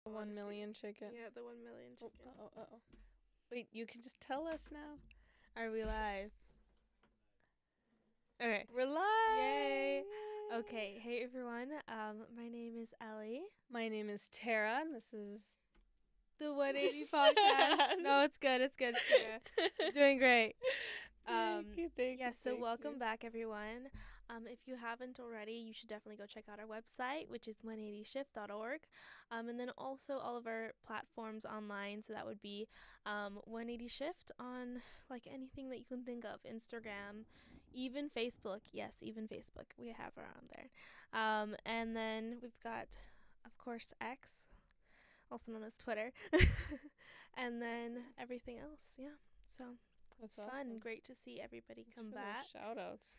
The 1 million chicken. Yeah, the 1 million chicken. Oh. Wait, you can just tell us now. Are we live? Okay. We're live. Yay. Okay. Hey everyone. My name is Ellie. My name is Tara, and this is The 180 podcast. No, it's good. It's good, Tara. You're doing great. Thank you. So welcome back, everyone. If you haven't already, you should definitely go check out our website, which is 180shift.org. And then also all of our platforms online. So that would be 180shift on like anything that you can think of. Instagram, even Facebook. Yes, even Facebook. We have around there. And then we've got, of course, X, also known as Twitter. And then everything else. Yeah. So That's fun. awesome. Great to see everybody come For back. those shout outs.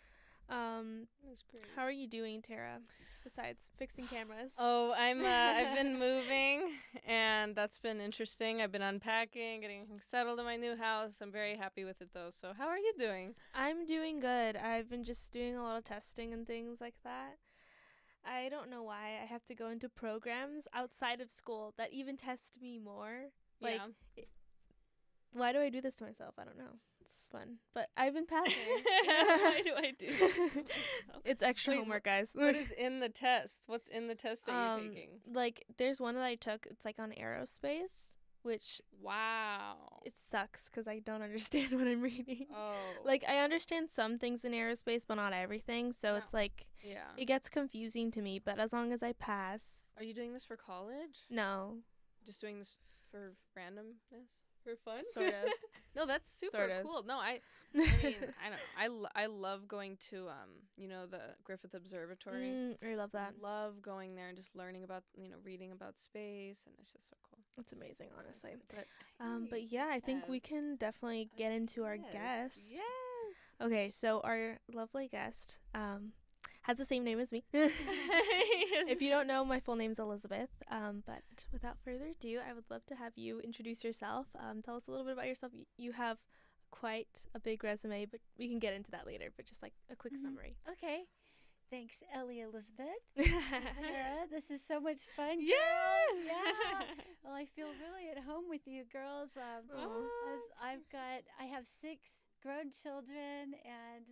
That's great. How are you doing, Tara? Besides fixing cameras. Oh, I've been moving, and that's been interesting. I've been unpacking, getting settled in my new house. I'm very happy with it, though. So how are you doing? I'm doing good. I've been just doing a lot of testing and things like that. I don't know why I have to go into programs outside of school that even test me more. Like, why do I do this to myself? I don't know. It's fun. But I've been passing. Why do I do this? It's extra homework, guys. What is in the test? What's in the test that you're taking? Like, there's one that I took. It's like on aerospace, which Wow. it sucks because I don't understand what I'm reading. Oh. Like, I understand some things in aerospace, but not everything. So it's like, yeah. it gets confusing to me. But as long as I pass. Are you doing this for college? No. Just doing this for randomness? For fun? Sort of. No, that's super Sort of. cool. No, I mean, I don't know. I love going to, the Griffith Observatory. I love that. I love going there and just learning about, reading about space, and it's just so cool. It's amazing, honestly. But yeah, I think we can definitely get into our guest. Yes. Okay, so our lovely guest has the same name as me. Yes. If you don't know, my full name's Elizabeth. But without further ado, I would love to have you introduce yourself. Tell us a little bit about yourself. You have quite a big resume, but we can get into that later. But just like a quick summary. Okay. Thanks, Ellie Elizabeth. Tara, this is so much fun. Yes. Girls. Yeah. Well, I feel really at home with you girls. As I have 6 grown children, and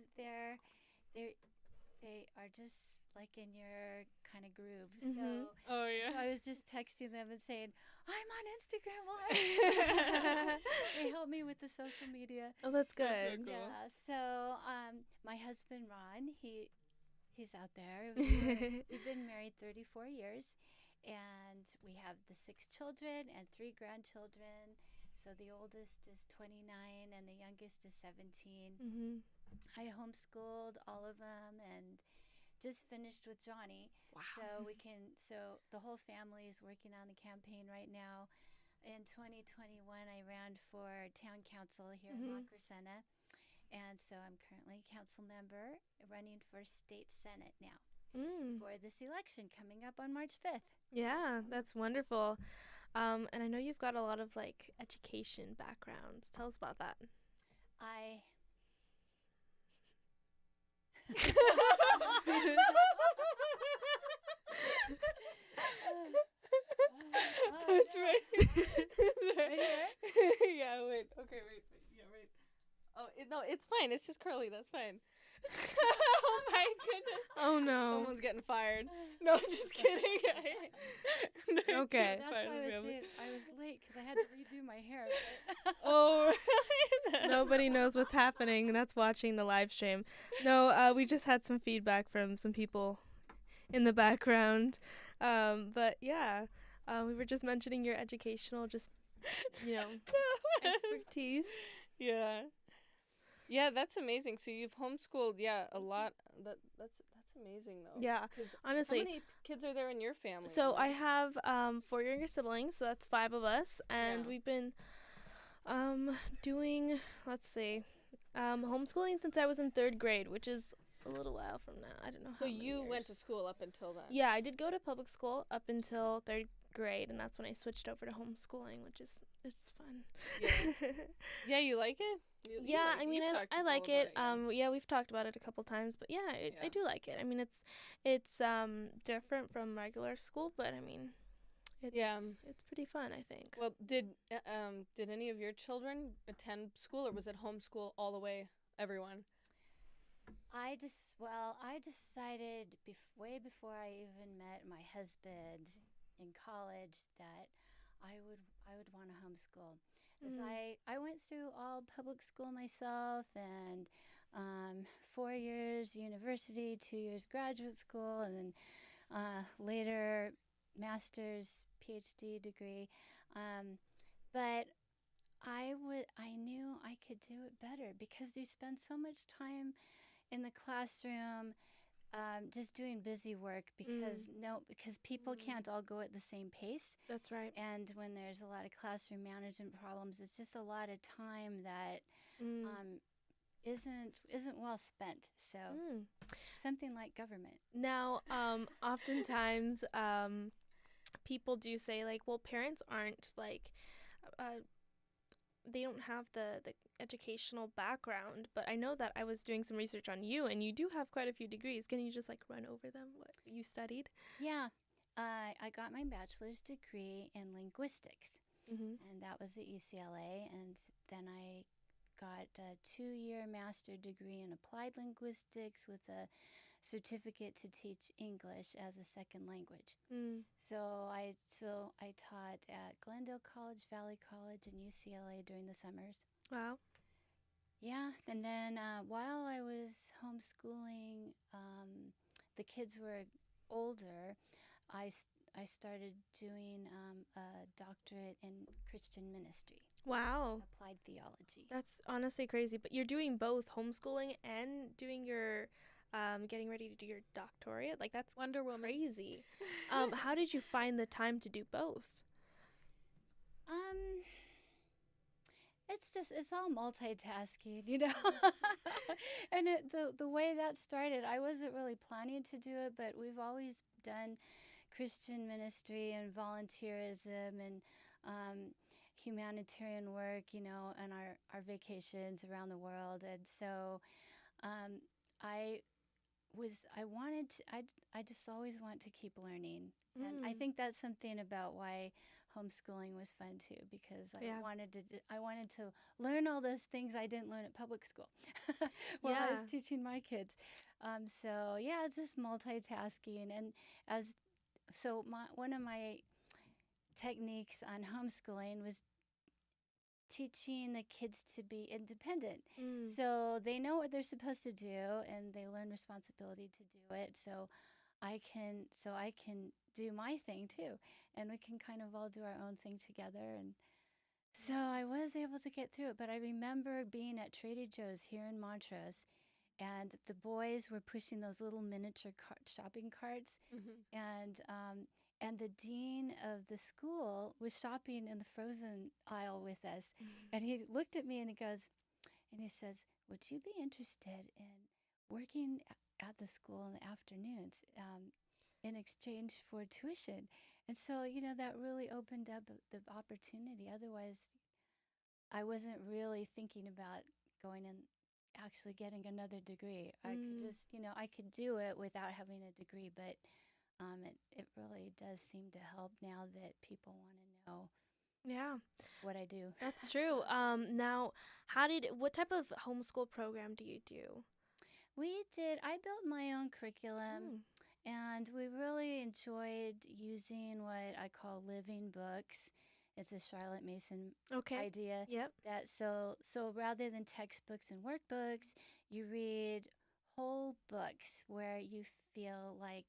they are just like in your kind of groove. Mm-hmm. Oh, yeah. So I was just texting them and saying, I'm on Instagram Live. They help me with the social media. Oh, that's good. That's so cool. Yeah. So my husband Ron, he's out there. We've been married 34 years, and we have the 6 children and 3 grandchildren. So the oldest is 29 and the youngest is 17. Mm-hmm. I homeschooled all of them and just finished with Johnny. Wow. So the whole family is working on the campaign right now. In 2021, I ran for town council here in La Crescenta. And so I'm currently a council member running for state senate now for this election coming up on March 5th. Yeah, that's wonderful. And I know you've got a lot of like education background. Tell us about that. That's right. Right here? Yeah, wait. Okay, wait. Yeah, wait. Oh, no, it's fine. It's just curly. That's fine. Oh, my goodness. Oh, no. Someone's getting fired. No, I'm just kidding. Okay. That's why I was saying I was late because I had to redo my hair. Oh, Nobody knows what's happening. That's watching the live stream. No, we just had some feedback from some people in the background. But yeah, we were just mentioning your educational, expertise. Yeah. Yeah, that's amazing. So you've homeschooled, a lot. That's amazing, though. Yeah, 'Cause honestly. How many kids are there in your family? So I have 4 younger siblings, so that's 5 of us, and we've been doing, homeschooling since I was in 3rd grade, which is a little while from now. I don't know. So how many you went years. to school up until then? Yeah, I did go to public school up until 3rd grade, and that's when I switched over to homeschooling, which is it's fun. Yeah. Yeah, you like it? You Yeah, like I it. mean, You've talked to I Paul like about it. yeah. Yeah, we've talked about it a couple times, but yeah, I Yeah. do like it. I mean, it's different from regular school, but I mean, Yeah. It's pretty fun, I think. Well, did any of your children attend school, or was it homeschool all the way, everyone? I decided way before I even met my husband in college that I would want to homeschool. As I went through all public school myself, and 4 years university, 2 years graduate school, and then later master's, PhD degree. But I knew I could do it better because you spend so much time in the classroom, just doing busy work because people can't all go at the same pace. That's right. And when there's a lot of classroom management problems, it's just a lot of time that isn't well spent. So something like government. Now, oftentimes, people do say, like, well, parents aren't, like, they don't have the educational background, but I know that I was doing some research on you, and you do have quite a few degrees. Can you just, like, run over them, what you studied? Yeah. I got my bachelor's degree in linguistics, and that was at UCLA, and then I got a 2-year master degree in applied linguistics with a certificate to teach English as a second language. So I taught at Glendale College, Valley College, and UCLA during the summers. Wow. Yeah, and then while I was homeschooling, the kids were older. I started doing a doctorate in Christian ministry. Wow. Applied theology. That's honestly crazy. But you're doing both homeschooling and doing your getting ready to do your doctorate. Like, that's Wonder Woman. crazy. How did you find the time to do both? It's all multitasking, you know. And the way that started, I wasn't really planning to do it, but we've always done Christian ministry and volunteerism and humanitarian work, you know, and our vacations around the world. And so I just always want to keep learning. And I think that's something about why homeschooling was fun too, because I wanted to learn all those things I didn't learn at public school while I was teaching my kids. So yeah, it's just multitasking. And one of my techniques on homeschooling was teaching the kids to be independent. So they know what they're supposed to do, and they learn responsibility to do it. So I can do my thing too, and we can kind of all do our own thing together. And so I was able to get through it. But I remember being at Trader Joe's here in Montrose, and the boys were pushing those little miniature shopping carts, and the dean of the school was shopping in the frozen aisle with us. And he looked at me and he says, "Would you be interested in working at the school in the afternoons in exchange for tuition?" And so, you know, that really opened up the opportunity. Otherwise, I wasn't really thinking about going and actually getting another degree. I could just, you know, I could do it without having a degree, but it really does seem to help now that people want to know what I do. That's true. Now, what type of homeschool program do you do? I built my own curriculum, and we really enjoyed using what I call living books. It's a Charlotte Mason idea. Yep. So rather than textbooks and workbooks, you read whole books where you feel like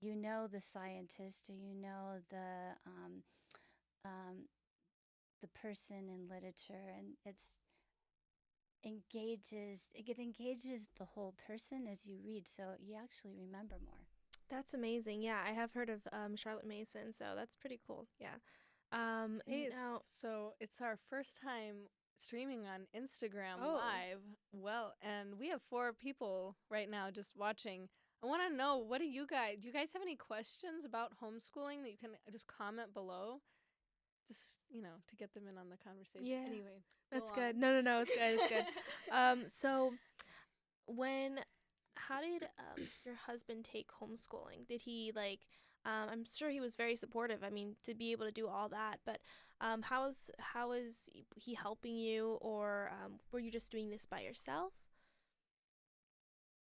you know the scientist, or you know the person in literature, and it engages the whole person as you read, so you actually remember more. That's amazing. Yeah, I have heard of Charlotte Mason, so that's pretty cool. Yeah. So it's our first time streaming on Instagram live. Well, and we have 4 people right now just watching. I want to know, do you guys have any questions about homeschooling that you can just comment below? Just, you know, to get them in on the conversation. Yeah. Anyway, that's good. No, it's good. It's good. So how did your husband take homeschooling? Did he I'm sure he was very supportive. I mean, to be able to do all that, but how is he helping you, or were you just doing this by yourself?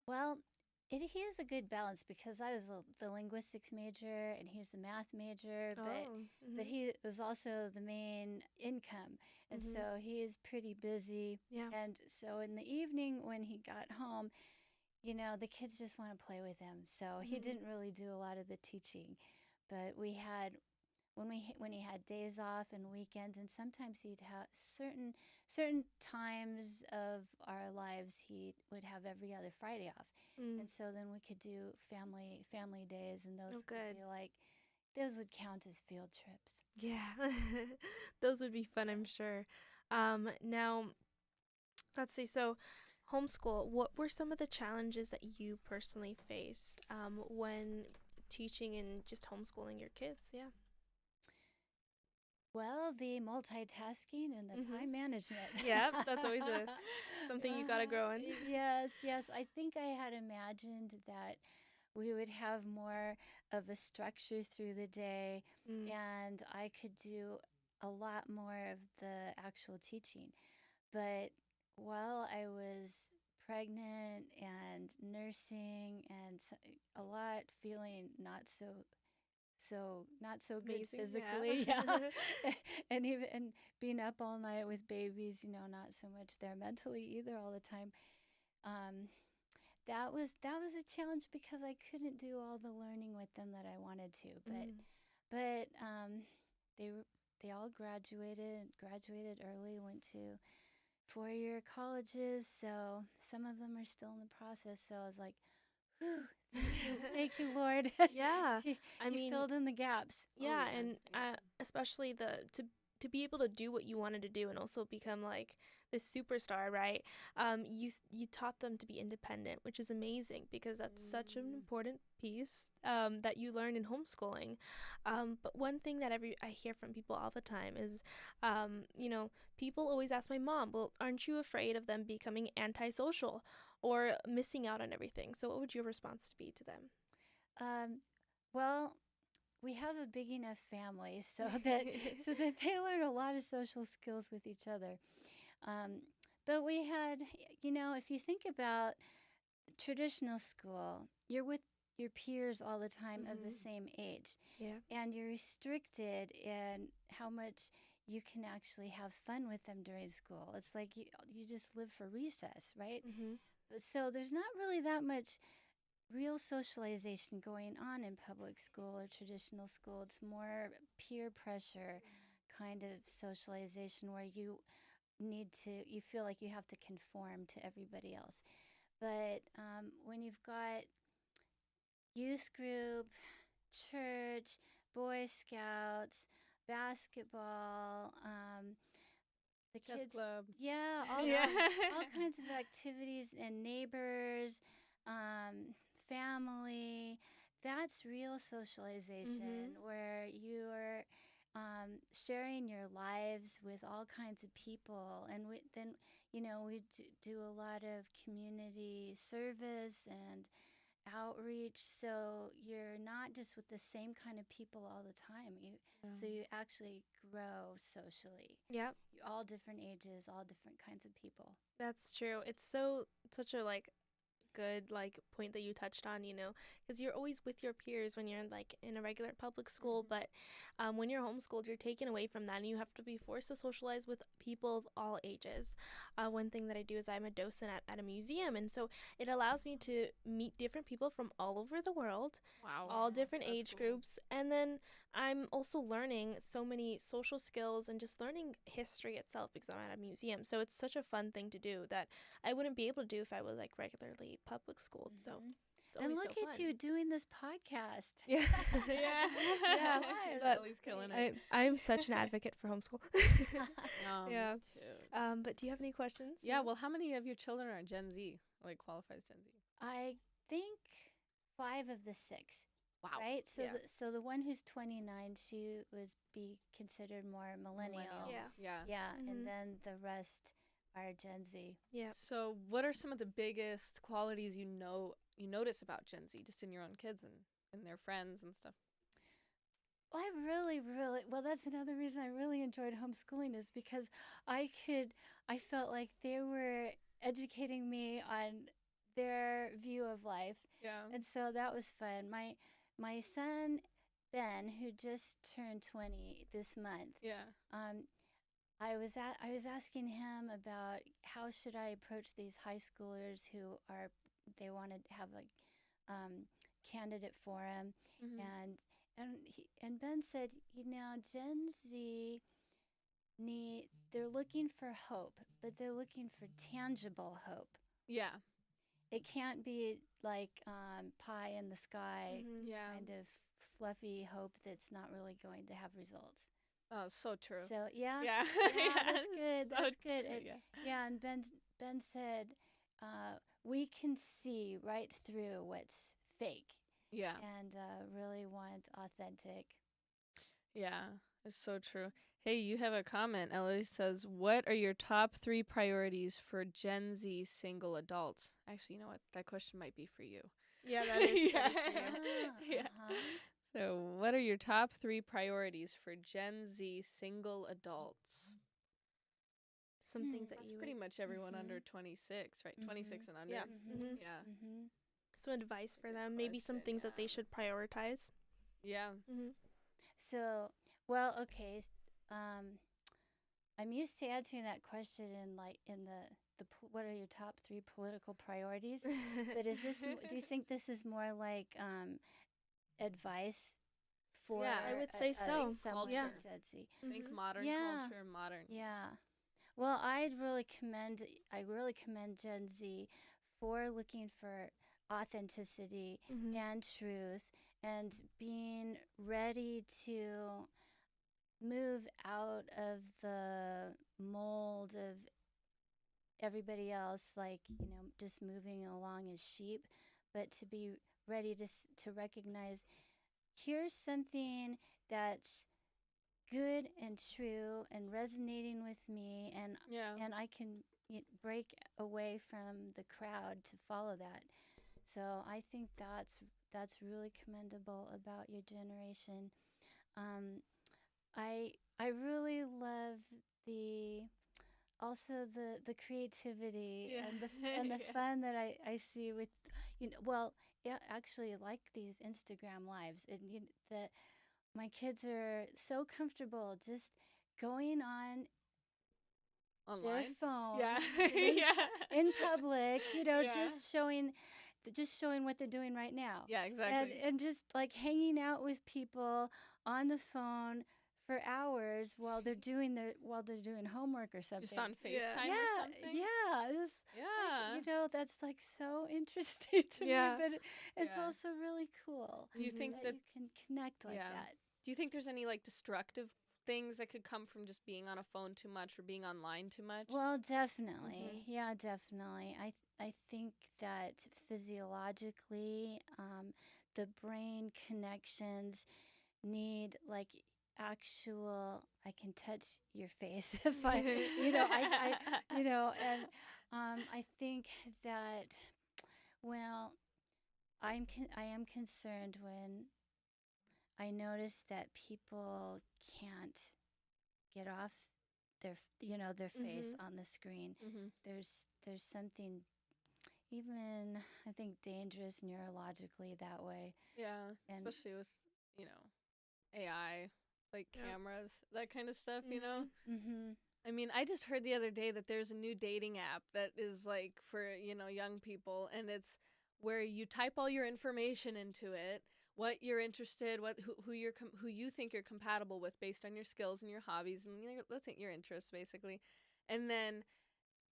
Well, he is a good balance because I was the linguistics major and he's the math major, but he was also the main income, and so he is pretty busy. Yeah. And so in the evening when he got home, the kids just want to play with him. So he didn't really do a lot of the teaching, but we had when he had days off and weekends, and sometimes he'd have certain times of our lives he would have every other Friday off. And so then we could do family days, and those would be like, those would count as field trips. Yeah. Those would be fun, I'm sure. Now, let's see. So, homeschool, what were some of the challenges that you personally faced when teaching and just homeschooling your kids? Yeah. Well, the multitasking and the time management. Yeah, that's always something you got to grow in. Yes. I think I had imagined that we would have more of a structure through the day, and I could do a lot more of the actual teaching. But while I was pregnant and nursing and a lot feeling not so good Amazing, physically, yeah. and being up all night with babies, not so much there mentally either all the time. That was a challenge because I couldn't do all the learning with them that I wanted to. But they all graduated early, went to 4-year colleges, so some of them are still in the process. So I was like, whew, thank you, Lord. Yeah, I mean, filled in the gaps. Yeah, and especially to be able to do what you wanted to do and also become like this superstar, right? You taught them to be independent, which is amazing because that's such an important piece that you learn in homeschooling. But one thing that I hear from people all the time is, people always ask my mom, well, aren't you afraid of them becoming antisocial or missing out on everything? So what would your response be to them? Well, we have a big enough family so that they learn a lot of social skills with each other. But we had, if you think about traditional school, you're with your peers all the time of the same age. Yeah. And you're restricted in how much you can actually have fun with them during school. It's like you just live for recess, right? So there's not really that much real socialization going on in public school or traditional school. It's more peer pressure kind of socialization where you feel like you have to conform to everybody else. But when you've got youth group, church, Boy Scouts, basketball, the chess kids, club, all kinds of activities, and neighbors, family. That's real socialization where you're sharing your lives with all kinds of people. And then we do a lot of community service and outreach, so you're not just with the same kind of people all the time. So you actually grow socially. Yep. All different ages, all different kinds of people. That's true. It's such a good point that you touched on, because you're always with your peers when you're in a regular public school, but when you're homeschooled, you're taken away from that and you have to be forced to socialize with people of all ages. One thing that I do is I'm a docent at a museum, and so it allows me to meet different people from all over the world. Wow. All different age groups, and then I'm also learning so many social skills and just learning history itself because I'm at a museum. So it's such a fun thing to do that I wouldn't be able to do if I was regularly public schooled. So it's always and look so at fun. you doing this podcast. Yeah. yeah. Ellie's killing it. I'm such an advocate for homeschool. Yeah. Me too. But do you have any questions? Yeah. Well, how many of your children are Gen Z? Qualifies Gen Z? I think 5 of the 6. Wow. Right? So the one who's 29, she would be considered more millennial. Yeah. And then the rest are Gen Z. Yeah. So what are some of the biggest qualities you notice about Gen Z, just in your own kids and their friends and stuff? Well, well, that's another reason I really enjoyed homeschooling is because I felt like they were educating me on their view of life. Yeah. And so that was fun. My son, Ben, who just turned 20 this month, Yeah. I was asking him about how should I approach these high schoolers who they want to have like candidate forum, Mm-hmm. and Ben said, Gen Z they're looking for hope, but they're looking for tangible hope. Yeah. It can't be like pie in the sky Yeah. kind of fluffy hope that's not really going to have results. Oh, so true. So yeah, Yeah. that's good. So That's good. true, Yeah, and Ben said, we can see right through what's fake. Yeah. And really want authentic. Yeah, it's so true. Hey, you have a comment. Ellie says, what are your top 3 priorities for Gen Z single adults? Actually, you know what? That question might be for you. Yeah, that is, Yeah. that is for you. Yeah. So, what are your top 3 priorities for Gen Z single adults? Some things that That's you pretty would, much everyone under 26, right? 26 and under. yeah. Yeah. Some advice for Good them, maybe some question, things that they yeah. should prioritize. Yeah. So, well, okay. I'm used to answering that question in the what are your top 3 political priorities? But is this? Do you think this is more like advice for? Yeah, I would say so. Someone Yeah. at Gen Z. Think modern Yeah. culture, modern. Yeah. Well, I really commend Gen Z for looking for authenticity and truth and being ready to move out of the mold of everybody else, like, just moving along as sheep, but to be ready to recognize here's something that's good and true and resonating with me, and I can break away from the crowd to follow that. So I think that's really commendable about your generation. I really love the creativity and the fun that I see with actually like these Instagram lives, and that my kids are so comfortable just going on Online? their phone Yeah. in public, Yeah. just showing what they're doing right now. Yeah, exactly. And just like hanging out with people on the phone for hours while they're doing homework or something. Just on FaceTime yeah, or something? Yeah. Yeah. That's like so interesting to me, but it's Yeah. also really cool. Do you think that you can connect like that? Do you think there's any like destructive things that could come from just being on a phone too much or being online too much? Well, definitely. Yeah, definitely. I think that physiologically, the brain connections need like actual. I can touch your face if I, and I think that, well, I am concerned when I notice that people can't get off their face on the screen. There's something even, I think, dangerous neurologically that way. Yeah, and especially with AI, like cameras, that kind of stuff. I mean, I just heard the other day that there's a new dating app that is like for young people, and it's where you type all your information into it, what you're interested, who you think you're compatible with based on your skills and your hobbies and your interests basically, and then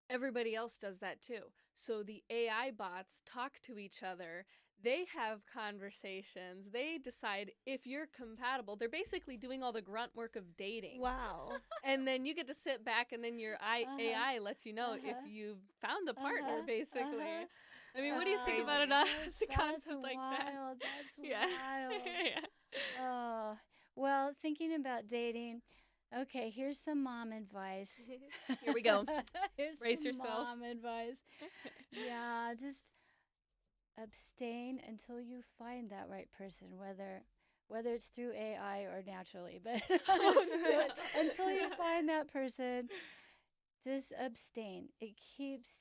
everybody else does that too. So the AI bots talk to each other. They have conversations. They decide if you're compatible. They're basically doing all the grunt work of dating. Wow. And then you get to sit back, and then your AI lets you know if you've found a partner, basically. I mean, what do you think about it? The concept like that? That's Yeah. wild. Yeah. Oh, well, thinking about dating. Okay, here's some mom advice. Here we go. Here's Brace some yourself. mom advice. Yeah, just abstain until you find that right person, whether it's through AI or naturally, but until you find that person, just abstain. It keeps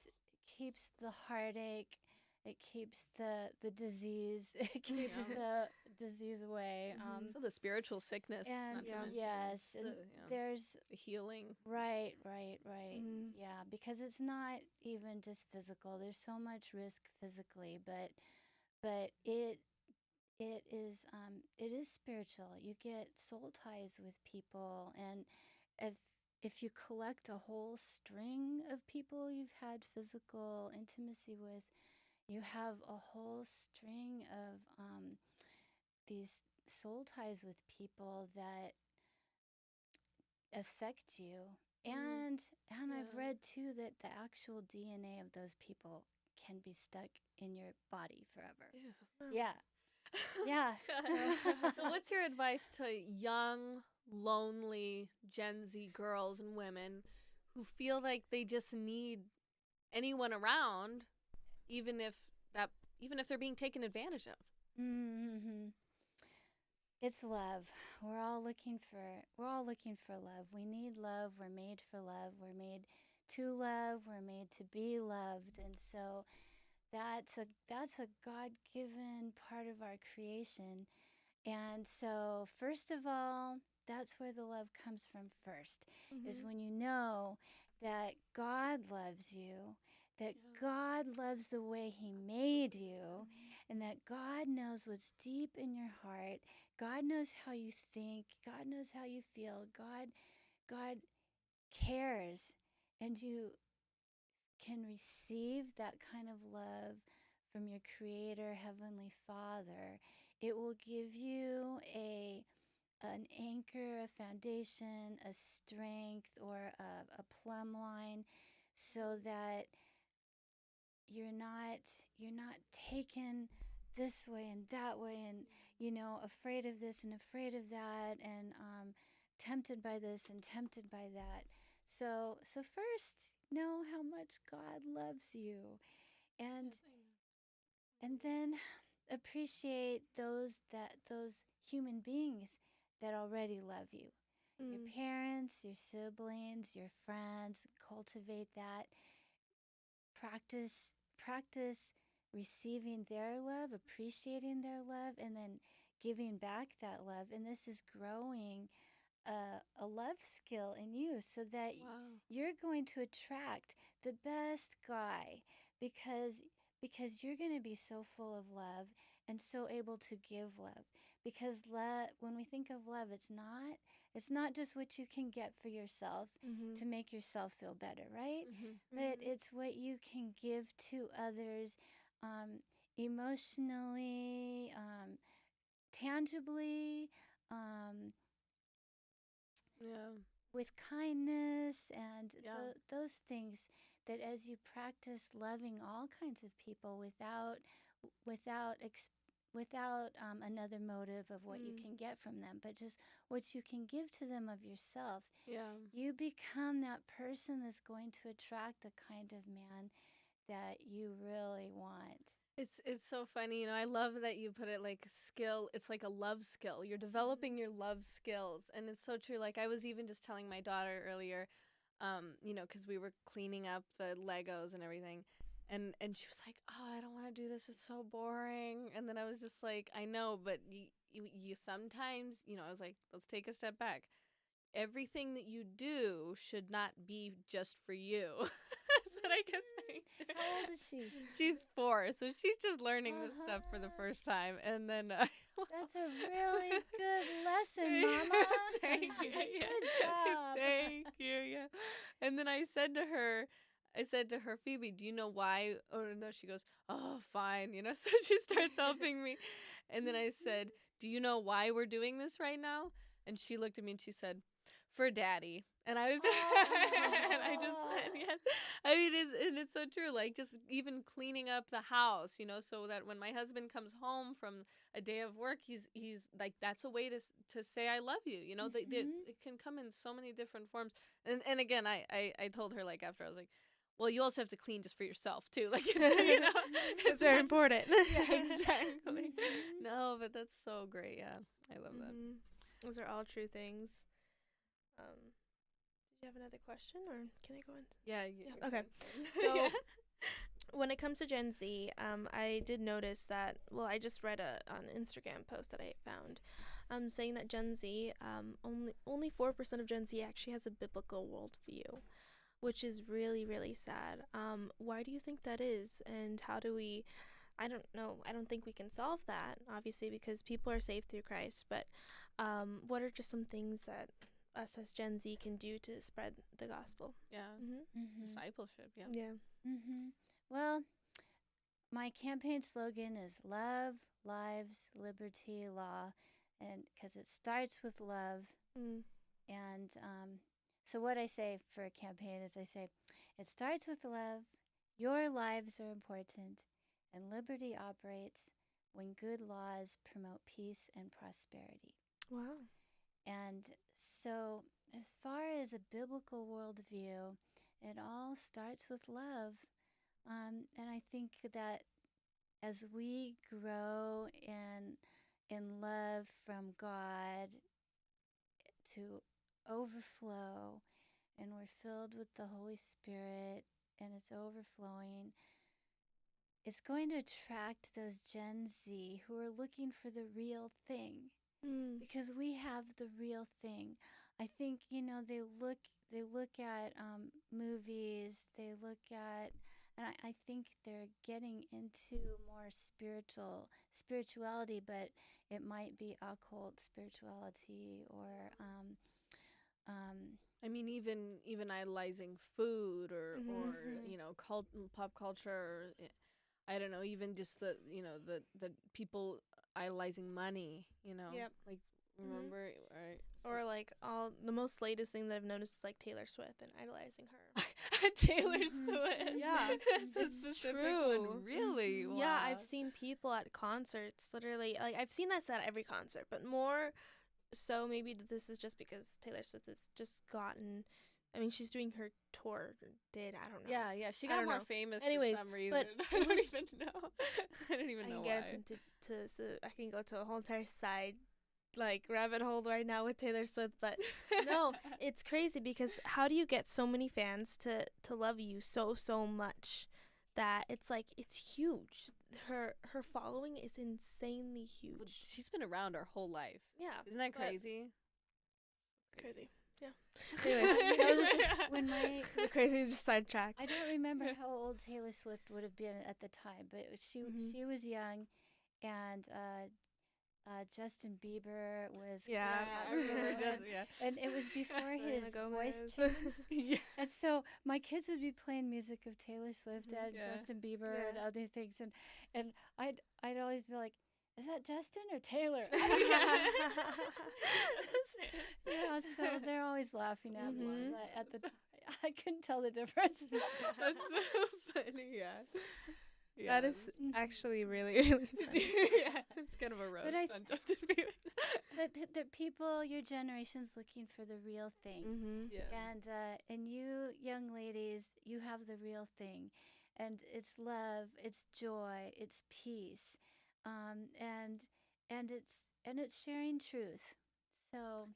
the heartache, it keeps the disease, it keeps the disease away. So the spiritual sickness, And not to mention. yes, and there's the healing. right. Yeah, because it's not even just physical. There's so much risk physically, but it is spiritual. You get soul ties with people, and if you collect a whole string of people you've had physical intimacy with, you have a whole string of these soul ties with people that affect you. And I've read too that the actual DNA of those people can be stuck in your body forever. Yeah. So what's your advice to young, lonely Gen Z girls and women who feel like they just need anyone around, even if they're being taken advantage of? Mm-hmm. It's love. We're all looking for love. We need love. We're made for love. We're made to love. We're made to be loved. And so that's a God-given part of our creation. And so first of all, that's where the love comes from first, is when you know that God loves you, that God loves the way he made you, and that God knows what's deep in your heart. God knows how you think. God knows how you feel. God cares, and you can receive that kind of love from your Creator, Heavenly Father. It will give you an anchor, a foundation, a strength, or a plumb line, so that you're not taken this way and that way, and afraid of this and afraid of that, and tempted by this and tempted by that. So first, know how much God loves you, and then appreciate those human beings that already love you. Your parents, your siblings, your friends. Cultivate that. Practice receiving their love, appreciating their love, and then giving back that love. And this is growing a love skill in you, so that you're going to attract the best guy, because you're going to be so full of love and so able to give love. Because when we think of love, it's not just what you can get for yourself to make yourself feel better, right? But it's what you can give to others, emotionally, tangibly, with kindness, and those things, that as you practice loving all kinds of people without another motive of what you can get from them, but just what you can give to them of yourself, you become that person that's going to attract the kind of man that you really want. It's so funny, I love that you put it like skill. It's like a love skill. You're developing your love skills, and it's so true. Like I was even just telling my daughter earlier, because we were cleaning up the Legos and everything, and she was like, "Oh, I don't want to do this. It's so boring." And then I was just like, "I know, but you sometimes, I was like, let's take a step back. Everything that you do should not be just for you." That's what I guess. How old is she? She's 4, so she's just learning this stuff for the first time. And then that's a really good lesson, Mama. Thank you. Good job. Thank you. Yeah. And then I said to her, "Phoebe, do you know why?" Oh no, she goes, "Oh, fine." So she starts helping me. And then I said, "Do you know why we're doing this right now?" And she looked at me and she said, "For Daddy." And I was and I just said yes. I mean, it's so true. Like just even cleaning up the house, so that when my husband comes home from a day of work, he's like, that's a way to say I love you. It can come in so many different forms. And again, I told her, like, after, I was like, well, you also have to clean just for yourself too. Like, you know, It's very important. Yeah, exactly. No, but that's so great. Yeah, I love that. Those are all true things. Did you have another question, or can I go in? Yeah. Yeah, okay. So when it comes to Gen Z, I did notice that. Well, I just read an Instagram post that I found, saying that Gen Z, only 4% of Gen Z actually has a biblical worldview, which is really, really sad. Why do you think that is, and how do we? I don't know. I don't think we can solve that, obviously, because people are saved through Christ. But what are just some things that us as Gen Z can do to spread the gospel? Yeah. Discipleship. Yeah. Yeah. Well, my campaign slogan is love, lives, liberty, law, and because it starts with love. And so what I say for a campaign is I say, it starts with love, your lives are important, and liberty operates when good laws promote peace and prosperity. Wow. And so as far as a biblical worldview, it all starts with love. And I think that as we grow in love from God to overflow, and we're filled with the Holy Spirit, and it's overflowing, it's going to attract those Gen Z who are looking for the real thing, because we have the real thing. I think, they look at movies, they look at, and I think they're getting into more spirituality, but it might be occult spirituality or I mean, even idolizing food or pop culture. Or, I don't know, even just the people idolizing money. Yep. Like remember, right? Or like all the most latest thing that I've noticed is like Taylor Swift and idolizing her. Taylor Swift. Yeah, it's true. One. Really? Wow. Yeah, I've seen people at concerts, literally, like I've seen that at every concert, but more so maybe this is just because Taylor Swift has just gotten. I mean, she's doing her tour. I don't know. Yeah. She got more famous Anyways, for some reason. but I don't even know. I don't even know why. I can go to a whole entire side like rabbit hole right now with Taylor Swift, but no, it's crazy because how do you get so many fans to love you so much that it's like it's huge. Her following is insanely huge. Well, she's been around her whole life. Yeah. Isn't that crazy? Crazy. Yeah. Anyway, that was just when the crazy just sidetrack. I don't remember how old Taylor Swift would have been at the time, but she was young, and Justin Bieber was I remember and it was before his voice changed. And so my kids would be playing music of Taylor Swift and Justin Bieber and other things, and I'd always be like, is that Justin or Taylor? So they're always laughing at me at the time. I couldn't tell the difference. That's so funny. That is actually really, really funny. It's kind of a roast But on Justin Bieber. The people, your generation's looking for the real thing. And you young ladies, you have the real thing. And it's love, it's joy, it's peace. And it's sharing truth. So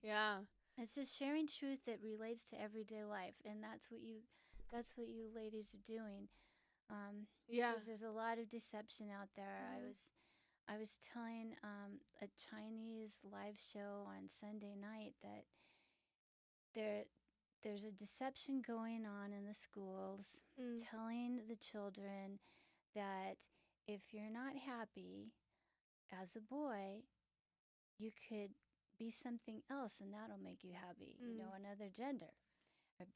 it's just sharing truth that relates to everyday life, and that's what you ladies are doing. Because there's a lot of deception out there. I was telling a Chinese live show on Sunday night that there's a deception going on in the schools, telling the children that if you're not happy as a boy, you could be something else and that'll make you happy, another gender. Or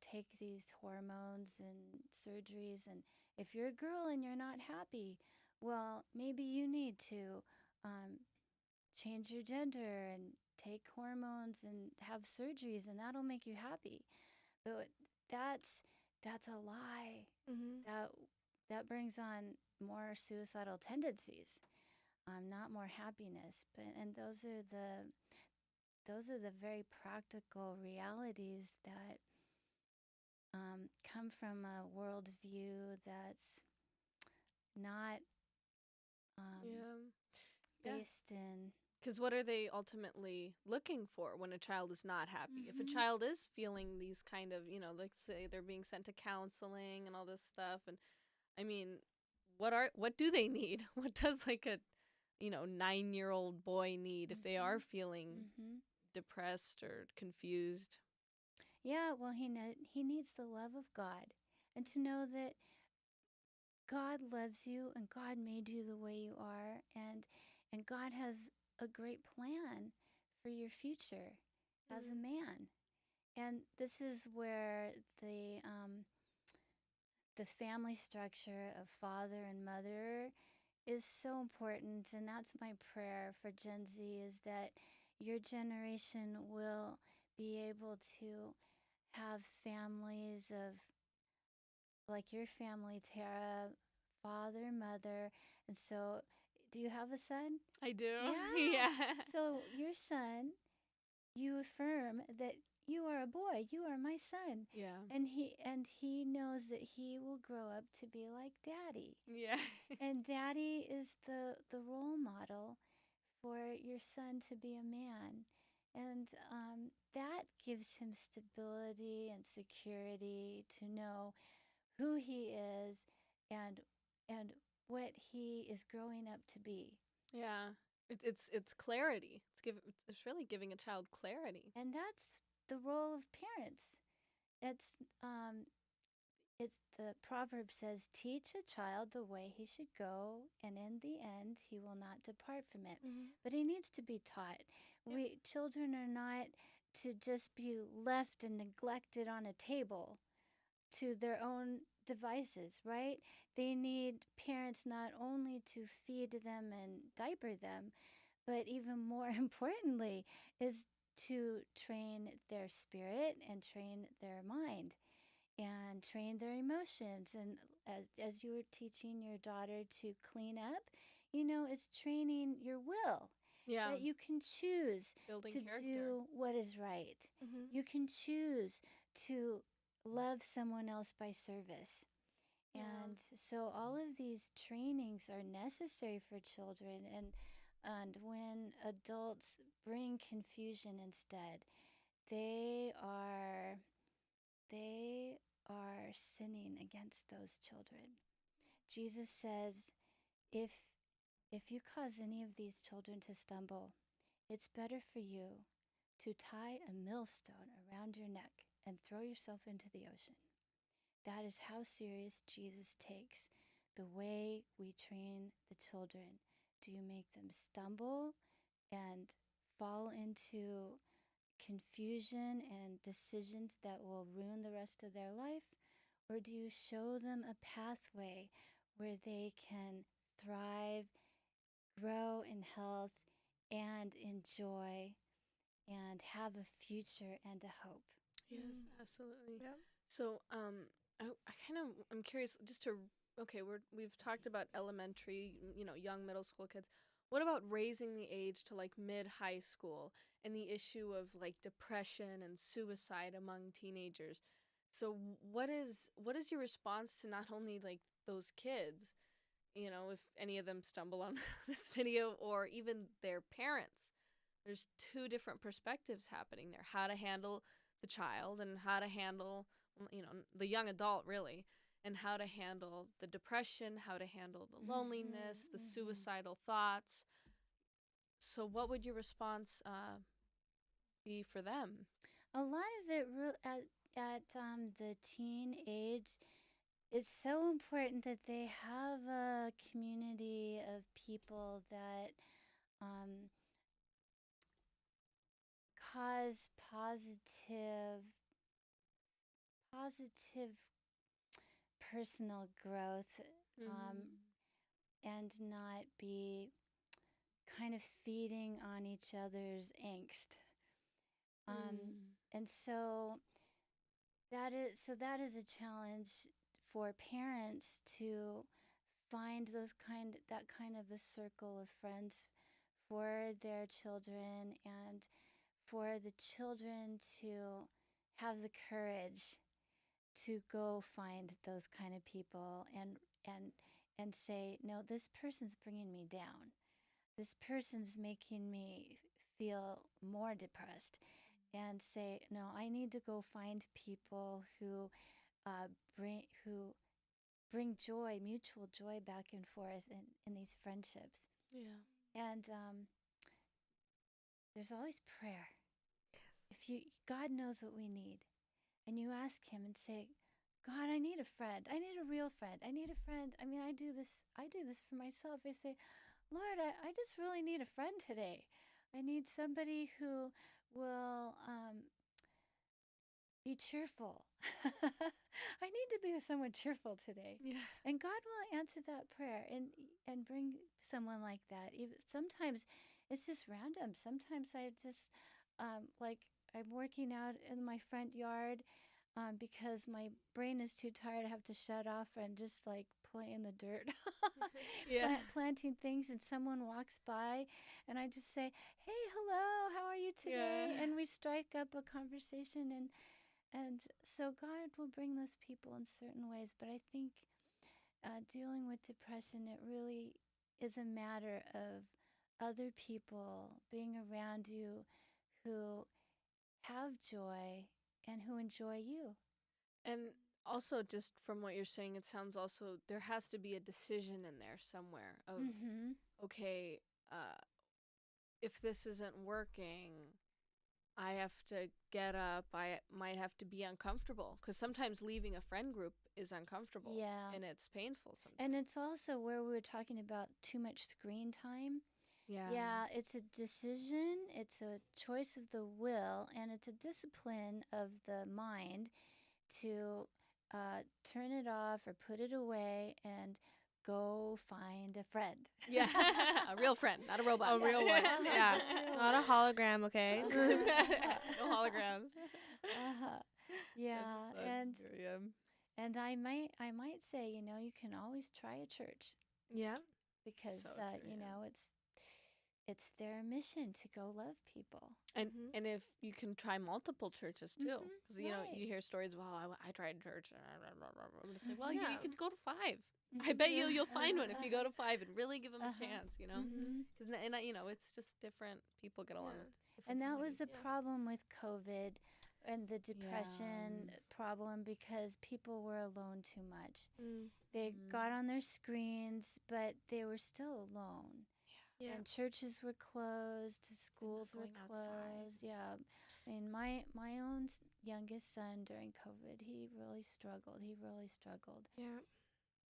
take these hormones and surgeries, and if you're a girl and you're not happy, well, maybe you need to change your gender and take hormones and have surgeries, and that'll make you happy. But that's a lie. That brings on more suicidal tendencies, not more happiness. And those are the very practical realities that come from a worldview that's not Yeah. Yeah. based in. Because what are they ultimately looking for when a child is not happy? If a Mm-hmm. child is feeling these kind of, like say they're being sent to counseling and all this stuff, and I mean, what do they need? What does like a 9-year-old boy need if they are feeling Mm-hmm. depressed or confused? Yeah, well, he needs the love of God, and to know that God loves you and God made you the way you are, and God has a great plan for your future as a man. And this is where the family structure of father and mother is so important, and that's my prayer for Gen Z, is that your generation will be able to have families of, like your family, Tara, father, mother. And so, do you have a son? I do. Yeah. Yeah. So, your son, you affirm that you are a boy, you are my son. Yeah. And he knows that he will grow up to be like daddy. Yeah. And daddy is the role model for your son to be a man. And that gives him stability and security to know who he is and and what he is growing up to be. Yeah. It's clarity. It's really giving a child clarity. And that's the role of parents. It's um it's the proverb says, teach a child the way he should go, and in the end he will not depart from it. But he needs to be taught. Yeah. We children are not to just be left and neglected on a table to their own devices, right? They need parents not only to feed them and diaper them, but even more importantly is to train their spirit and train their mind and train their emotions. And as you were teaching your daughter to clean up, it's training your will, Yeah. that you can choose Building to character. do what is right. You can choose to love someone else by service. And so all of these trainings are necessary for children, and when adults bring confusion instead, they are they are sinning against those children. Jesus says, if if you cause any of these children to stumble, it's better for you to tie a millstone around your neck and throw yourself into the ocean. That is how serious Jesus takes the way we train the children. Do you make them stumble and fall into confusion and decisions that will ruin the rest of their life? Or do you show them a pathway where they can thrive, grow in health, and enjoy, and have a future and a hope? Yes, absolutely. Yep. So, I'm curious just to, okay, we've talked about elementary, young middle school kids. What about raising the age to like mid high school and the issue of like depression and suicide among teenagers? So, what is your response to not only like those kids, if any of them stumble on this video, or even their parents? There's two different perspectives happening there: how to handle the child and how to handle the young adult, really, and how to handle the depression, how to handle the loneliness, the suicidal thoughts. So what would your response be for them? A lot of it at the teen age, it's so important that they have a community of people that um, cause positive personal growth, um, and not be kind of feeding on each other's angst. And that is a challenge for parents to find that kind of a circle of friends for their children, and for the children to have the courage to go find those kind of people and say, no, this person's bringing me down. This person's making me feel more depressed, and say, no, I need to go find people who uh, bring joy, mutual joy, back and forth in these friendships. Yeah. And there's always prayer. God knows what we need, and you ask Him and say, God, I need a friend. I need a real friend. I need a friend. I mean, I do this for myself. I say, Lord, I just really need a friend today. I need somebody who will be cheerful. I need to be with someone cheerful today. Yeah. And God will answer that prayer and bring someone like that. Sometimes it's just random. Sometimes I just, like, I'm working out in my front yard because my brain is too tired. I have to shut off and just like play in the dirt, Yeah. planting things. And someone walks by, and I just say, "Hey, hello, how are you today?" Yeah. And we strike up a conversation, and so God will bring those people in certain ways. But I think dealing with depression, it really is a matter of other people being around you who have joy and who enjoy you. And also, just from what you're saying, it sounds also there has to be a decision in there somewhere of, Mm-hmm. okay, if this isn't working, I have to get up. I might have to be uncomfortable, because sometimes leaving a friend group is uncomfortable. Yeah. And it's painful sometimes. And it's also where we were talking about too much screen time. Yeah. Yeah, it's a decision, it's a choice of the will, and it's a discipline of the mind to turn it off or put it away and go find a friend. Yeah. A real friend, not a robot. A real one. Yeah. Real Not a hologram, okay? No holograms. Uh-huh. Yeah, Yeah. and I might say, you can always try a church, Yeah. because So true, you yeah. know, it's their mission to go love people. And Mhm. and if you can try multiple churches too, Mhm, because you know right. you hear stories of, I tried church, and it's like, well, Yeah. you could go to 5. I Mhm. bet you'll find one if you go to 5 and really give them a Uh-huh. chance, you know, Mhm. because it's just different. People get along Yeah. with different And that was the Yeah. problem with COVID and the depression Yeah. problem, because people were alone too much. Mm. They Mhm. got on their screens, but they were still alone. Yeah. And churches were closed, schools were going outside. closed. Yeah. I mean, my own youngest son during COVID, he really struggled. Yeah.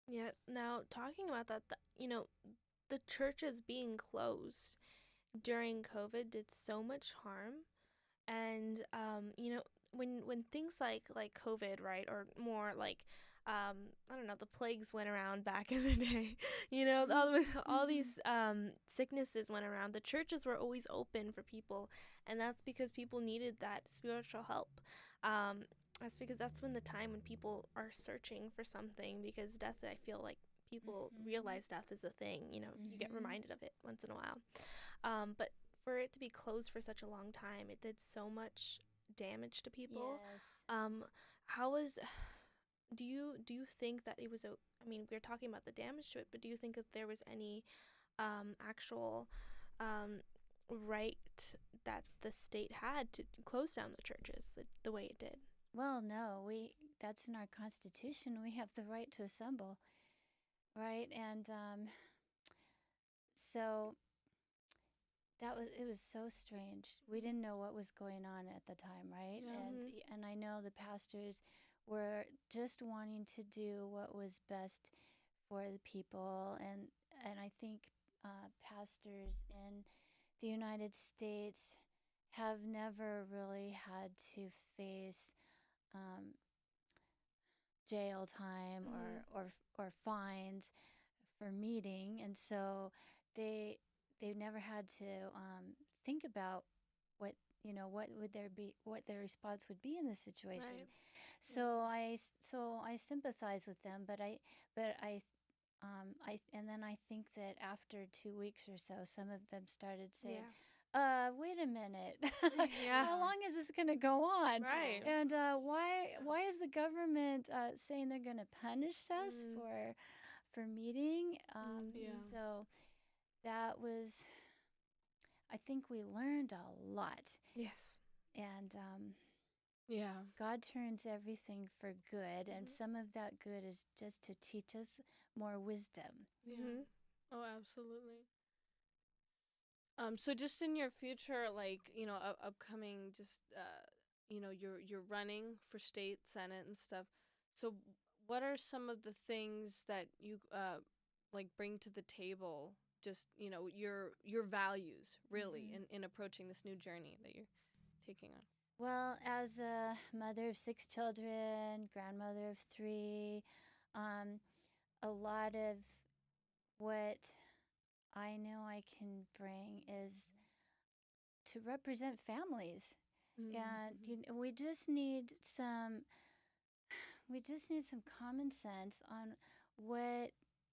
Yeah. Now, talking about that, the churches being closed during COVID did so much harm. And when things like COVID, right, or more like I don't know, the plagues went around back in the day. All these sicknesses went around. The churches were always open for people, and that's because people needed that spiritual help. That's because that's when the time when people are searching for something, because death, I feel like people realize death is a thing. You get reminded of it once in a while. But for it to be closed for such a long time, it did so much damage to people. Yes. Do you think that it was I mean, we're talking about the damage to it, but do you think that there was any actual right that the state had to close down the churches the way it did? Well, no, that's in our Constitution. We have the right to assemble, right? And so it was so strange. We didn't know what was going on at the time, right? Yeah. And I know the pastors were just wanting to do what was best for the people, and I think pastors in the United States have never really had to face jail time or fines for meeting, and so they've never had to think about what what their response would be in this situation. Right. So I sympathize with them, but I and then I think that after 2 weeks or so, some of them started saying, Yeah. wait a minute. Yeah. How long is this going to go on? Right. And why is the government saying they're going to punish us for meeting? Yeah. So that was, I think we learned a lot. Yes. And Yeah. God turns everything for good, and some of that good is just to teach us more wisdom. Yeah. Mm-hmm. Oh, absolutely. So just in your future, like, upcoming, just you're running for state senate and stuff. So what are some of the things that you like bring to the table? Just your values really in approaching this new journey that you're taking on. Well, as a mother of 6 children, grandmother of 3, a lot of what I know I can bring is to represent families. And we just need some common sense on what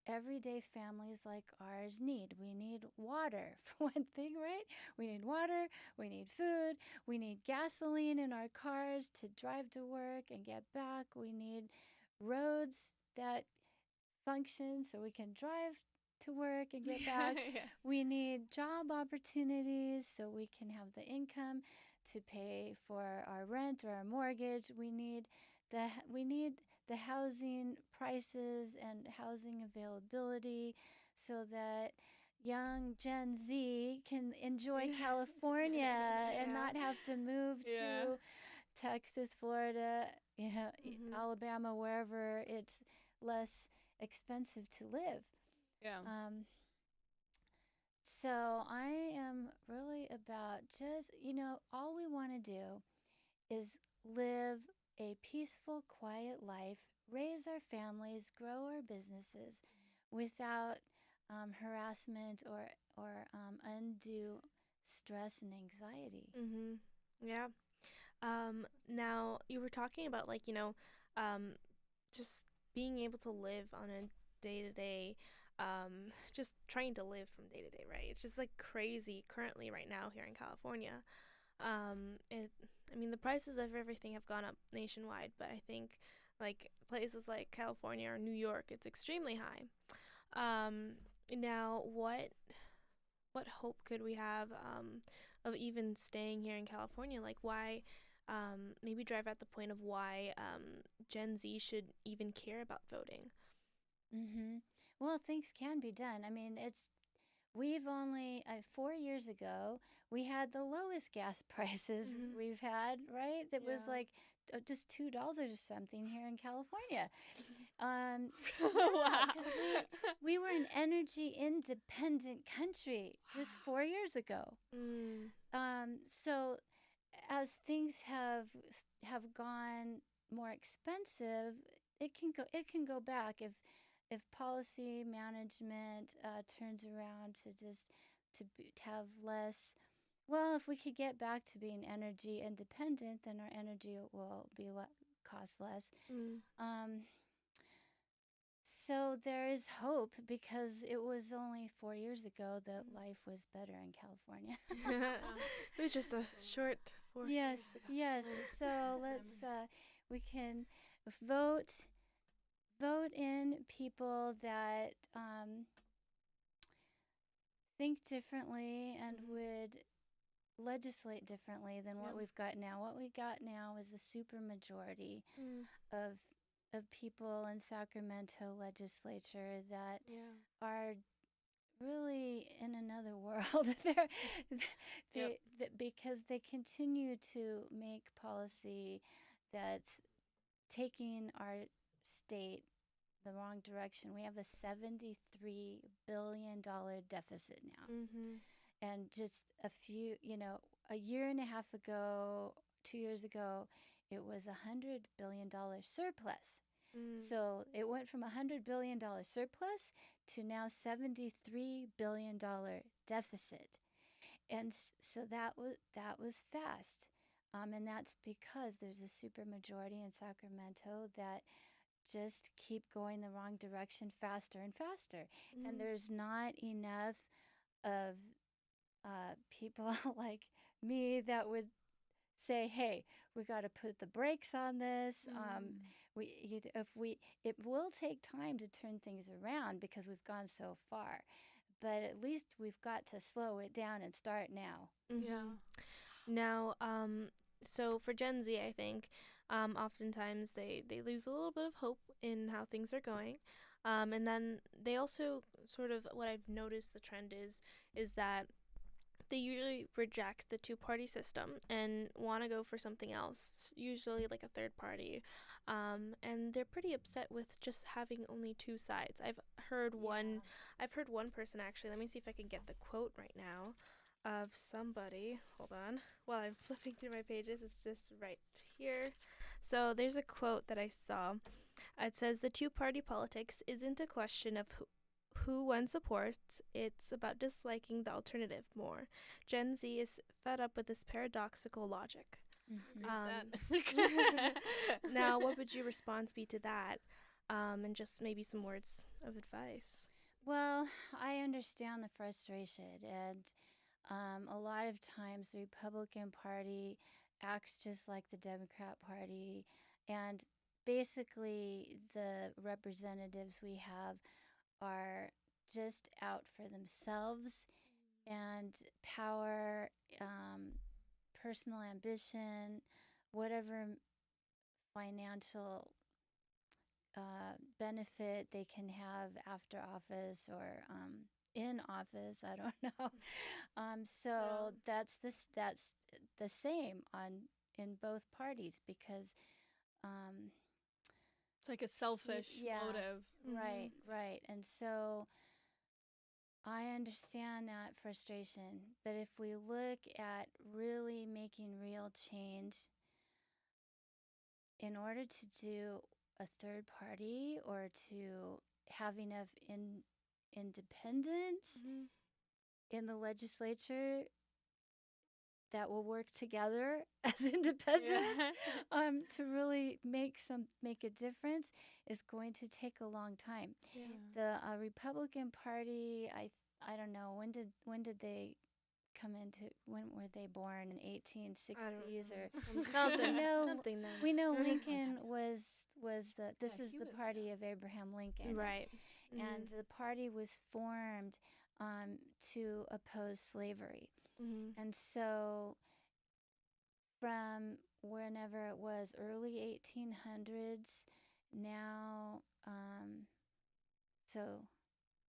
everyday families like ours need. We need water, for one thing, right? We need water, we need food, we need gasoline in our cars to drive to work and get back. We need roads that function so we can drive to work and get back. Yeah. We need job opportunities so we can have the income to pay for our rent or our mortgage. We need the housing prices and housing availability so that young Gen Z can enjoy California and not have to move to Texas, Florida, Alabama, wherever it's less expensive to live. Yeah. So I am really about just, all we want to do is live a peaceful, quiet life, raise our families, grow our businesses without harassment or undue stress and anxiety. Mm-hmm. Yeah. Now you were talking about just being able to live on a day to day, just trying to live from day to day, right? It's just like crazy currently right now here in California. I mean, the prices of everything have gone up nationwide, but I think like places like California or New York, it's extremely high. Now what hope could we have of even staying here in California? Like why maybe drive at the point of why Gen Z should even care about voting. Well, things can be done. I mean, we've only 4 years ago we had the lowest gas prices we've had, right? That was like just $2 or something here in California. Wow. Because we were an energy independent country just 4 years ago. So as things have gone more expensive, it can go back if policy management turns around to have less. Well, if we could get back to being energy independent, then our energy will be cost less. So there is hope because it was only 4 years ago that life was better in California. It was just a short 4 Yes, years ago. yes. So we can vote in people that think differently and would legislate differently than what we've got now. What we got now is a super majority of people in Sacramento legislature that are really in another world. Because they continue to make policy that's taking our state the wrong direction. We have a $73 billion deficit now. And just a year and a half ago, 2 years ago, it was $100 billion surplus. So it went from $100 billion surplus to now $73 billion deficit. And so that was fast. And that's because there's a super majority in Sacramento that just keep going the wrong direction faster and faster. And there's not enough of people like me that would say, "Hey, we got to put the brakes on this." It will take time to turn things around because we've gone so far, but at least we've got to slow it down and start now. Yeah. Now, so for Gen Z, I think oftentimes they lose a little bit of hope in how things are going. And then they also sort of, what I've noticed the trend is that they usually reject the two-party system and want to go for something else, usually like a third party. And they're pretty upset with just having only two sides. I've heard one person actually. Let me see if I can get the quote right now of somebody. Hold on. While I'm flipping through my pages, it's just right here. So there's a quote that I saw. It says, "The two-party politics isn't a question of who one supports, it's about disliking the alternative more. Gen Z is fed up with this paradoxical logic." Now, what would your response be to that? And just maybe some words of advice. Well, I understand the frustration, and a lot of times the Republican Party acts just like the Democrat Party, and basically the representatives we have are just out for themselves and power, personal ambition, whatever financial benefit they can have after office or in office. I don't know. That's the same in both parties because it's like a selfish motive. Right. And so I understand that frustration, but if we look at really making real change, in order to do a third party or to have enough independence in the legislature that will work together as independents to really make a difference is going to take a long time. The Republican Party, I don't know, when did they come into, when were they born, in 1860s or something? We know Lincoln was the party of Abraham Lincoln, right? And the party was formed to oppose slavery. And so from whenever it was, early 1800s, now, so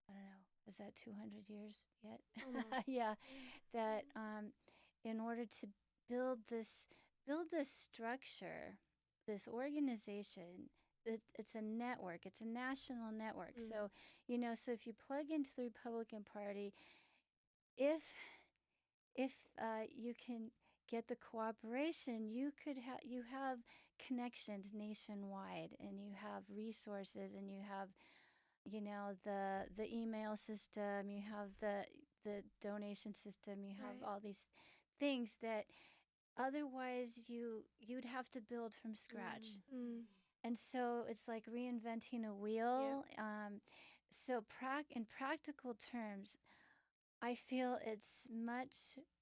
I don't know, is that 200 years yet? Yeah, that in order to build this structure, this organization, it's a network, it's a national network. So, so if you plug into the Republican Party, if you can get the cooperation, you have connections nationwide, and you have resources, and you have the email system, you have the donation system, you have all these things that otherwise you'd have to build from scratch. And so it's like reinventing a wheel. So in practical terms, I feel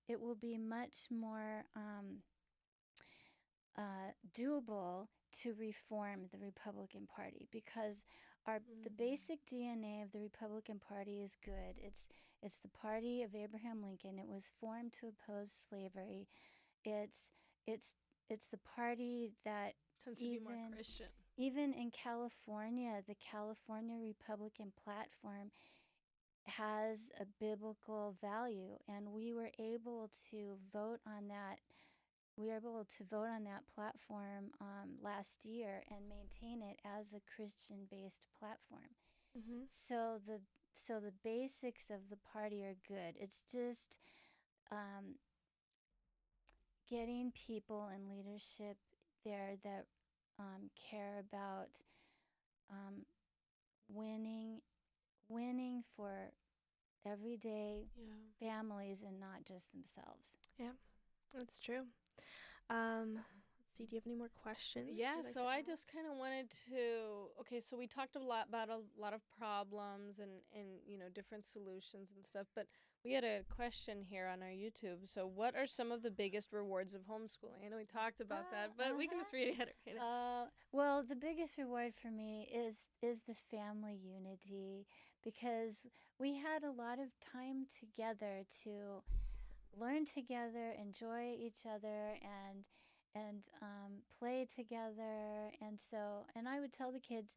it will be much more doable to reform the Republican Party, because the basic DNA of the Republican Party is good. It's the party of Abraham Lincoln. It was formed to oppose slavery. It's the party that tends to be more Christian. Even in California, the California Republican platform has a biblical value, and we were able to vote on that. We were able to vote on that platform last year and maintain it as a Christian-based platform. So the basics of the party are good. It's just getting people in leadership there that care about winning for everyday families and not just themselves. Yeah, that's true. Let's Chelsea, do you have any more questions? Yeah, you'd like so to I ask? just kind of wanted to. Okay, so we talked a lot about a lot of problems and different solutions and stuff, but we had a question here on our YouTube. So, what are some of the biggest rewards of homeschooling? I know we talked about that, but we can just read it right now. Well, the biggest reward for me is the family unity, because we had a lot of time together to learn together, enjoy each other, and play together. And I would tell the kids,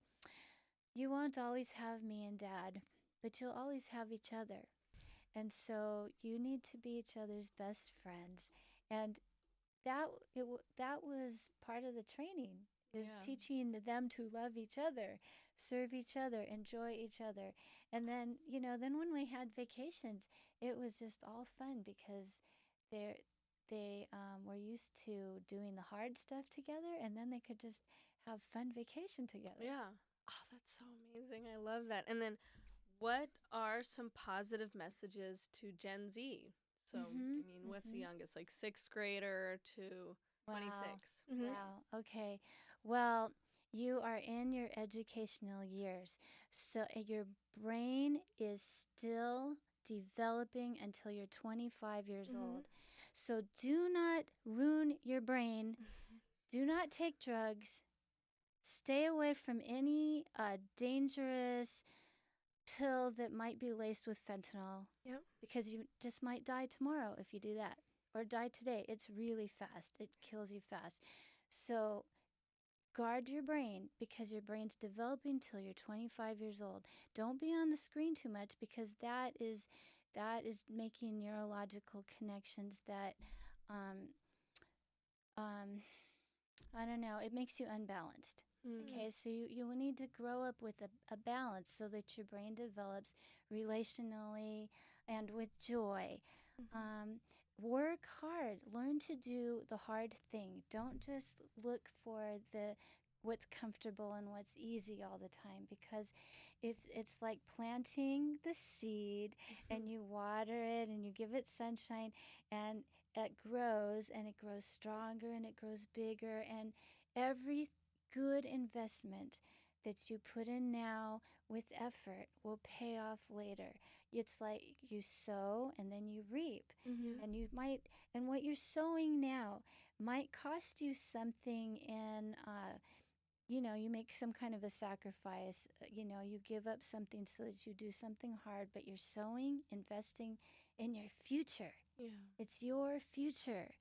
you won't always have me and Dad, but you'll always have each other. And so you need to be each other's best friends. And that was part of the training, is Yeah. teaching them to love each other, serve each other, enjoy each other. And then, then when we had vacations, it was just all fun, because they were used to doing the hard stuff together, and then they could just have fun vacation together. Yeah. Oh, that's so amazing. I love that. And then, what are some positive messages to Gen Z? So, what's the youngest? Like sixth grader to Wow. 26. Wow. Okay. Well, you are in your educational years. So your brain is still developing until you're 25 years old. So do not ruin your brain. Do not take drugs. Stay away from any dangerous pill that might be laced with fentanyl. Yep. Because you just might die tomorrow if you do that, or die today. It's really fast. It kills you fast. So guard your brain, because your brain's developing till you're 25 years old. Don't be on the screen too much, because that is making neurological connections that I don't know, it makes you unbalanced. Okay, so you will need to grow up with a balance, so that your brain develops relationally and with joy. Work hard. Learn to do the hard thing. Don't just look for what's comfortable and what's easy all the time, because if it's like planting the seed and you water it and you give it sunshine, and it grows, and it grows stronger, and it grows bigger, and every good investment that you put in now with effort will pay off later. It's like you sow and then you reap. And what you're sowing now might cost you something in, you make some kind of a sacrifice. You give up something so that you do something hard, but you're sowing, investing in your future. Yeah. It's your future.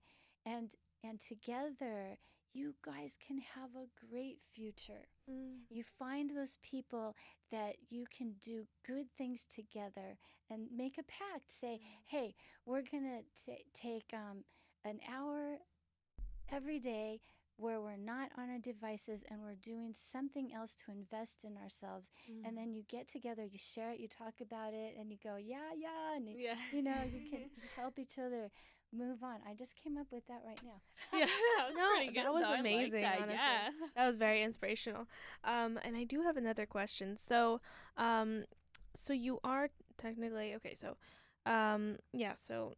And together, you guys can have a great future. You find those people that you can do good things together, and make a pact. Say, hey, we're going to take an hour every day where we're not on our devices, and we're doing something else to invest in ourselves. And then you get together, you share it, you talk about it, and you go, yeah, and you can help each other move on. I just came up with that right now. Yeah, that was pretty good. That was though. amazing. I like that. Honestly. Yeah. That was very inspirational. And I do have another question. So, so you are technically okay. So, So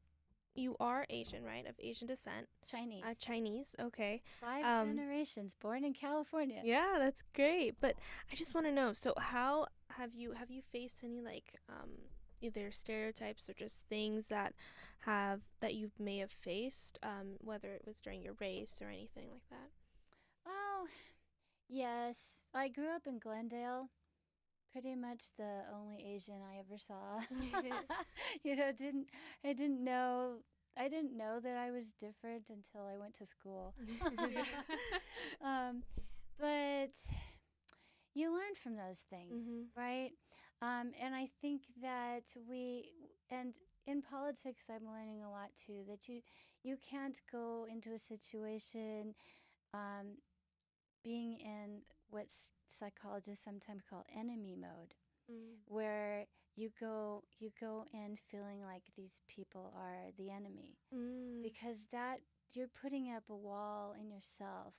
you are Asian, right? Of Asian descent. Chinese. Chinese. Okay. 5 generations, born in California. Yeah, that's great. But I just want to know. So, how have you faced any either stereotypes or just things that you may have faced, whether it was during your race or anything like that? Oh, yes. I grew up in Glendale. Pretty much the only Asian I ever saw. I didn't know that I was different until I went to school. But you learn from those things, right? And I think that and in politics, I'm learning a lot too, that you can't go into a situation being in what psychologists sometimes call enemy mode, where you go in feeling like these people are the enemy, because that you're putting up a wall in yourself,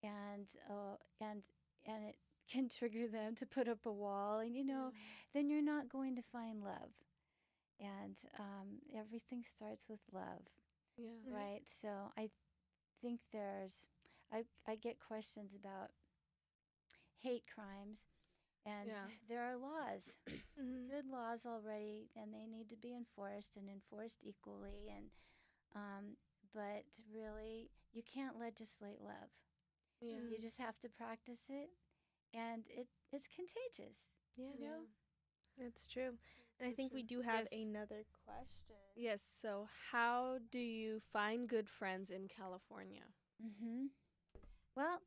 and it can trigger them to put up a wall, and then you're not going to find love, and everything starts with love, right? So I think I get questions about hate crimes, and Yeah. there are laws, Mhm. good laws already, and they need to be enforced and enforced equally. And but really, you can't legislate love. Yeah. You just have to practice it, and it's contagious. Yeah, You know. that's true. And I So think we true. do have Yes. another question. Yes. So, how do you find good friends in California? Mm-hmm. Well,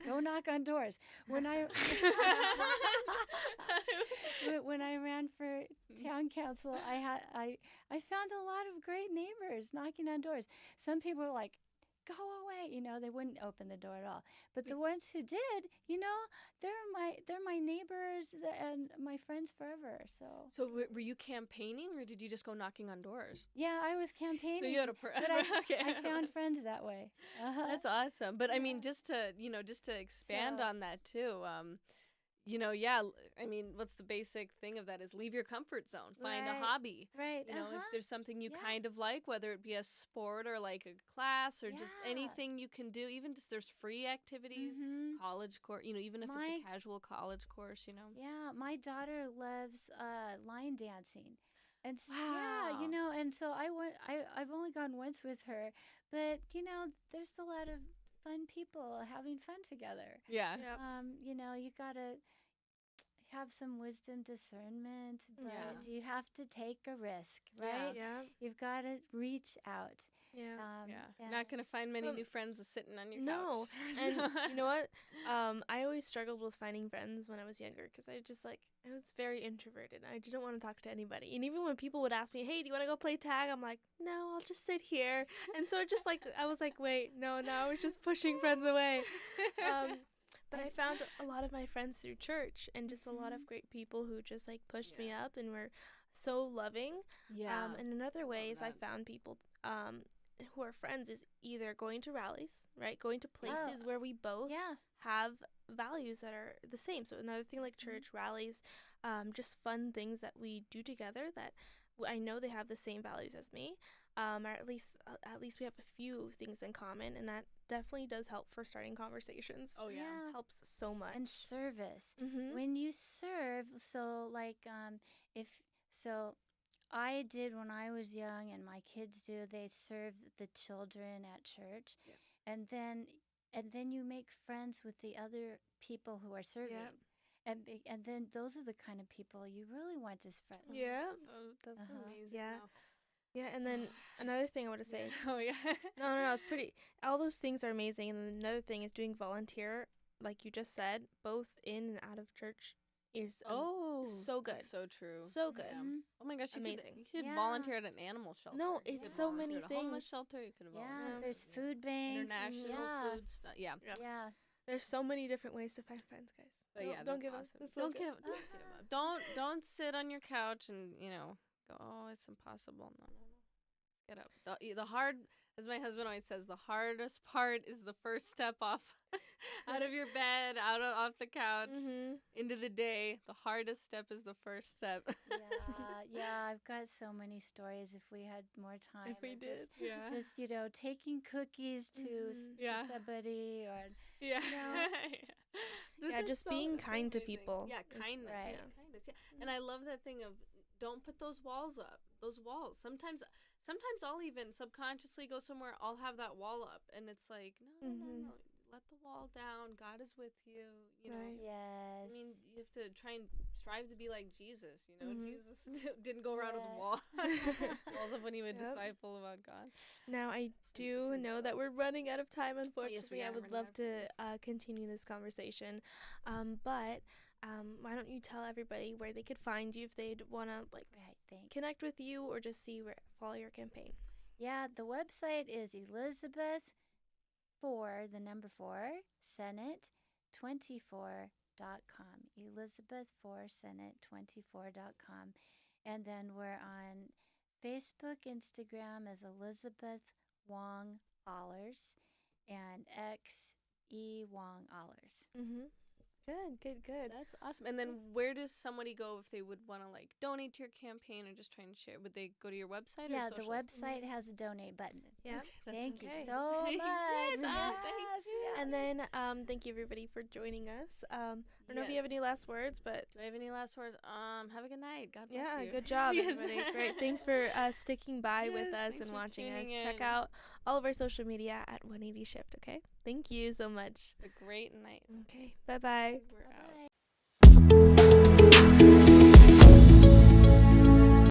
go knock on doors. When I when I ran for town council, I found a lot of great neighbors knocking on doors. Some people were like, "Go away," they wouldn't open the door at all. But the ones who did, they're my neighbors and my friends forever. So So, were you campaigning, or did you just go knocking on doors? yeah, I was campaigning. So you had a but okay. I found friends that way. That's awesome. But I mean, just to expand So- on that too. Yeah. I mean, what's the basic thing of that is leave your comfort zone, find a Right. hobby. Right. If there's something you Yeah. kind of like, whether it be a sport or like a class or just Yeah. anything you can do, even just there's free activities, Mhm. college course, even if it's a casual college course. Yeah, my daughter loves line dancing. And Wow. and so I've only gone once with her, but there's a lot of fun people having fun together. Yeah. Yep. You got to have some wisdom discernment, but Yeah. you have to take a risk, Yeah. right? Yeah. You've got to reach out. Yeah. Yeah. You're and- not going to find many Um, new friends sitting on your No, couch. and So- you know what? I always struggled with finding friends when I was younger because I was very introverted. I didn't want to talk to anybody, and even when people would ask me, "Hey, do you want to go play tag?" I'm like, "No, I'll just sit here." And so I was like, "Wait, no, I was just pushing friends away." But I found a lot of my friends through church, and just a lot of great people who just pushed me up and were so loving. yeah. And another way is I that. found people who are friends is either going to rallies, right? Going to places where we both yeah. have values that are the same. So another thing like church rallies, just fun things that we do together that I know they have the same values as me, or at least we have a few things in common, and that definitely does help for starting conversations. Oh, yeah. Helps so much. And service. Mm-hmm. When you serve, so if so I did when I was young, and my kids do, they serve the children at church. Yep. And then you make friends with the other people who are serving. Yep. And then those are the kind of people you really want as friends. Yeah. Oh, that's amazing. Yeah. Wow. Yeah, and then another thing I want to say is Oh, yeah. no, it's pretty. All those things are amazing, and then another thing is doing volunteer, like you just said, both in and out of church is so good, That's so true. so good. Yeah. Mhm. Oh my gosh, Amazing. You could Yeah. volunteer at an animal shelter. No, You it's could so volunteer many at a homeless things. shelter. You could Yeah, volunteer. there's food banks. International Yeah. food stuff. Yeah. Yep. Yeah. There's so many different ways to find friends, guys. But Don't, yeah, don't that's give awesome. up. It's so Don't good. give up. Don't sit on your couch and go, oh, it's impossible. No. Get up. The hard, as my husband always says, the hardest part is the first step off out of your bed, off the couch, Mm-hmm. into the day. The hardest step is the first step. Yeah, I've got so many stories if we had more time. If we of did, yeah. Just, taking cookies to, Mhm. to somebody or Yeah. Yeah, That's just being that's kind to amazing. people Yeah, is- kindness. right. Yeah, kindness. Yeah. And I love that thing of don't put those walls up. Those walls. Sometimes I'll even subconsciously go somewhere, I'll have that wall up, and it's like, no. Let the wall down. God is with you. Right. Yes. I mean, you have to try and strive to be like Jesus. Mhm. Jesus didn't go around with a Yeah. wall. Walls up when he would Yep. disciple about God. Now I do know that we're running out of time. Unfortunately, I are would running love out of to time, continue this conversation, but why don't you tell everybody where they could find you if they'd want to right, thanks. connect with you or just follow your campaign? Yeah, the website is Elizabeth 4, the number 4, Senate 24.com. Elizabeth4Senate24.com. And then we're on Facebook, Instagram as Elizabeth Wong Ahlers, and X E Wong Ahlers. Mm-hmm. Good. That's awesome. And then where does somebody go if they would want to like donate to your campaign or just try and share? Would they go to your website? Yeah, or the social? website has a donate button. Yeah. Thank you okay. so much. Yes, thank you. Yeah. And then thank you everybody for joining us. I don't know if you have any last words, but Do I have any last words? Have a good night. God bless yeah, you. good job, Yes. everybody. Great. Thanks for sticking by with Yes, us thanks and for watching us. tuning Check in. out all of our social media at 180 Shift, okay? Thank you so much. A great night. Okay. Bye-bye. We're out.